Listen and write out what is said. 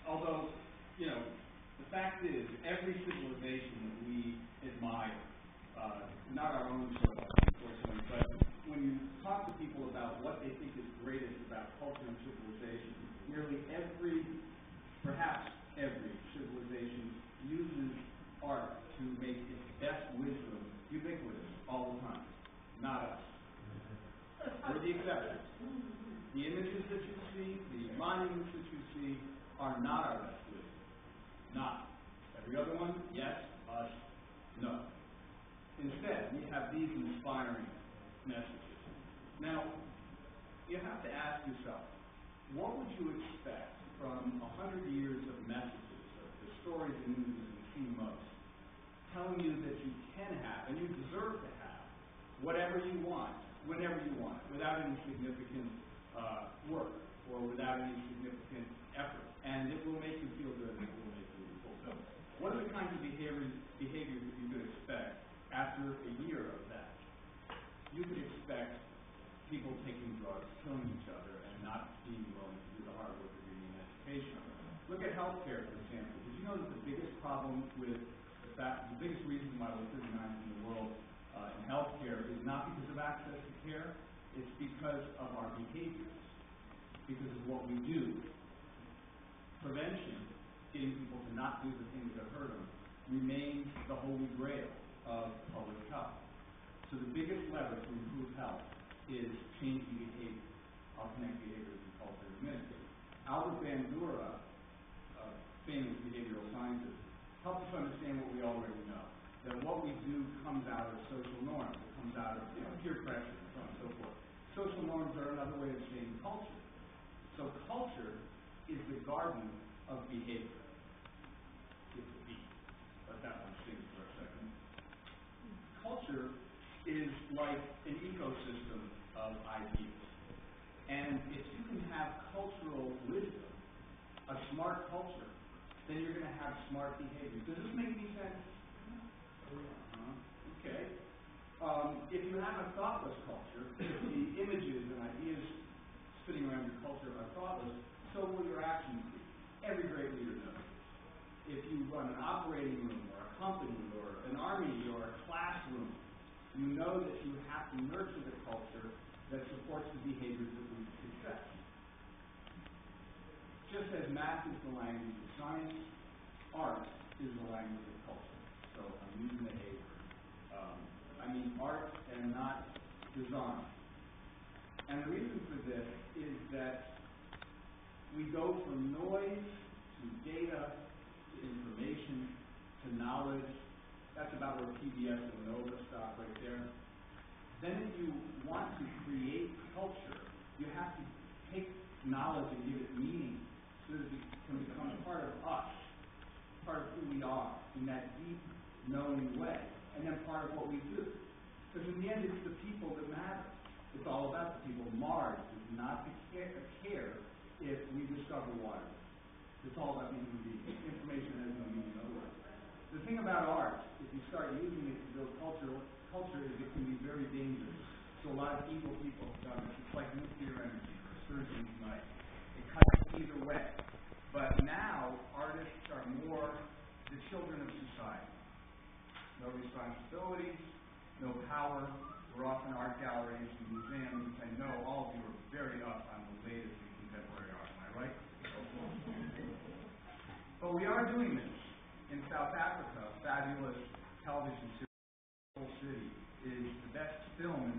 Although, the fact is, every civilization that we admire, not our own unfortunately, but when you talk to people about what they think is greatest about culture and civilization, nearly every, perhaps every civilization uses art to make its best wisdom ubiquitous all the time. Not us. We're the exception. The images that you see, the monuments that you see, are not our best wisdom. Not. Every other one, yes. Us, no. Instead, we have these inspiring messages. Now, you have to ask yourself, what would you expect from 100 years of messages, of the stories and images you see most, telling you that you can have, and you deserve to have, whatever you want, whenever you want, without any significant work, or without any significant effort, and it will make you feel good, and it will make you fulfilled. What are the kinds of behaviors that you could expect after a year of that? You could expect people taking drugs, killing each other, and not being willing to do the hard work of getting an education. Look at healthcare, for example. Did you know that the biggest problem with the biggest reason why we're 39th in the world in healthcare is not because of access to care, it's because of our behaviors, because of what we do. Prevention, getting people to not do the things that hurt them, remains the holy grail of public health. So the biggest lever to improve health is changing behavior. I'll connect behavior to culture in a minute. Albert Bandura, a famous behavioral scientist, helps us understand what we already know, that what we do comes out of social norms. It comes out of peer pressure and so on and so forth. Social norms are another way of saying culture. So culture is the garden of behavior. It's a bee. Let that one sing for a second. Culture is like an ecosystem of ideas. And if you can have cultural wisdom, a smart culture, then you're going to have smart behavior. Does this make any sense? Okay. If you have a thoughtless culture, if the images and ideas sitting around your culture are thoughtless, so will your actions be. Every great leader knows this. If you run an operating room or a company or an army or a classroom, you know that you have to nurture the culture that supports the behaviors that lead to success. Just as math is the language of science, art is the language of culture. So I'm using the A word. I mean art and not design. And the reason for this is that we go from noise to data to information to knowledge. That's about where PBS and Nova stop right there. Then if you want to create culture, you have to take knowledge and give it meaning so that it can become part of us, part of who we are in that deep, knowing way, and then part of what we do. Because in the end, it's the people that matter. It's all about the people. Mars does not care if we discover water. It's all about the human being. Information has no meaning otherwise. The thing about art, if you start using it to build culture is it can be very dangerous. So a lot of evil people have done this. It's like nuclear energy or a surgeon's knife. It cuts either way. But now, artists are more the children of society. No responsibilities, no power. We're off in art galleries and museums and no, all of you are very up on the latest in contemporary art. Am I right? But we are doing this. In South Africa, a fabulous television series, City, is the best film in